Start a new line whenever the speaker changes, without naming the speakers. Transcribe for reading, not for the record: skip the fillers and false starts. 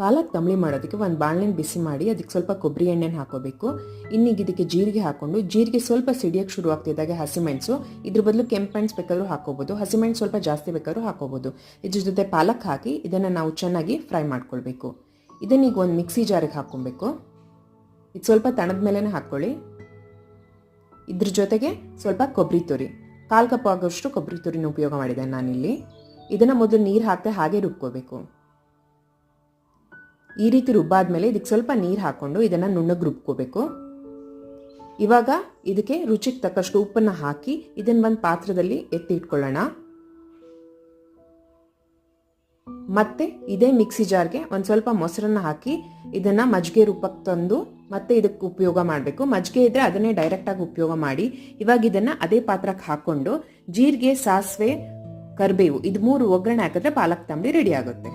ಪಾಲಕ್ ತಂಬಳಿ ಮಾಡೋದಕ್ಕೆ ಒಂದು ಬಾಣಲೆನ ಬಿಸಿ ಮಾಡಿ ಅದಕ್ಕೆ ಸ್ವಲ್ಪ ಕೊಬ್ಬರಿ ಎಣ್ಣೆನ ಹಾಕೋಬೇಕು. ಇನ್ನೀಗ ಇದಕ್ಕೆ ಜೀರಿಗೆ ಹಾಕೊಂಡು, ಜೀರಿಗೆ ಸ್ವಲ್ಪ ಸಿಡಿಯೋಕ್ಕೆ ಶುರು ಆಗ್ತಿದ್ದಾಗ ಹಸಿಮೆಣಸು, ಇದ್ರ ಬದಲು ಕೆಂಪೆಣ್ಸು ಬೇಕಾದ್ರೂ ಹಾಕೋಬೋದು, ಹಸಿಮೆಣಸು ಸ್ವಲ್ಪ ಜಾಸ್ತಿ ಬೇಕಾದ್ರೂ ಹಾಕೋಬೋದು. ಇದ್ರ ಜೊತೆ ಪಾಲಕ್ ಹಾಕಿ ಇದನ್ನು ನಾವು ಚೆನ್ನಾಗಿ ಫ್ರೈ ಮಾಡ್ಕೊಳ್ಬೇಕು. ಇದನ್ನೀಗ ಒಂದು ಮಿಕ್ಸಿ ಜಾರಿಗೆ ಹಾಕ್ಕೊಬೇಕು. ಇದು ಸ್ವಲ್ಪ ತಣದ ಮೇಲೇ ಹಾಕ್ಕೊಳ್ಳಿ. ಇದ್ರ ಜೊತೆಗೆ ಸ್ವಲ್ಪ ಕೊಬ್ಬರಿ ತುರಿ, 1/4 ಕಪ್ ಆಗೋಷ್ಟು ಕೊಬ್ಬರಿ ತುರಿನ ಉಪಯೋಗ ಮಾಡಿದ್ದೇನೆ ನಾನಿಲ್ಲಿ. ಇದನ್ನು ಮೊದಲು ನೀರು ಹಾಕದೆ ಹಾಗೆ ರುಬ್ಕೋಬೇಕು. ಈ ರೀತಿ ರುಬ್ಬಾದ್ಮೇಲೆ ಇದಕ್ಕೆ ಸ್ವಲ್ಪ ನೀರು ಹಾಕ್ಕೊಂಡು ಇದನ್ನು ನುಣ್ಣಗೆ ರುಬ್ಕೋಬೇಕು. ಇವಾಗ ಇದಕ್ಕೆ ರುಚಿಗೆ ತಕ್ಕಷ್ಟು ಉಪ್ಪನ್ನು ಹಾಕಿ ಇದನ್ನು ಒಂದು ಪಾತ್ರದಲ್ಲಿ ಎತ್ತಿ ಇಟ್ಕೊಳ್ಳೋಣ. ಮತ್ತೆ ಇದೇ ಮಿಕ್ಸಿ ಜಾರ್ಗೆ ಒಂದು ಸ್ವಲ್ಪ ಮೊಸರನ್ನ ಹಾಕಿ ಇದನ್ನು ಮಜ್ಜಿಗೆ ರೂಪಕ್ಕೆ ತಂದು ಮತ್ತೆ ಇದಕ್ಕೆ ಉಪಯೋಗ ಮಾಡಬೇಕು. ಮಜ್ಜಿಗೆ ಇದ್ದರೆ ಅದನ್ನೇ ಡೈರೆಕ್ಟಾಗಿ ಉಪಯೋಗ ಮಾಡಿ. ಇವಾಗ ಇದನ್ನು ಅದೇ ಪಾತ್ರಕ್ಕೆ ಹಾಕ್ಕೊಂಡು ಜೀರಿಗೆ, ಸಾಸಿವೆ, ಕರಿಬೇವು ಇದು 3 ಒಗ್ಗರಣೆ ಹಾಕಿದ್ರೆ ಪಾಲಕ್ ತಂಬಳಿ ರೆಡಿ ಆಗುತ್ತೆ.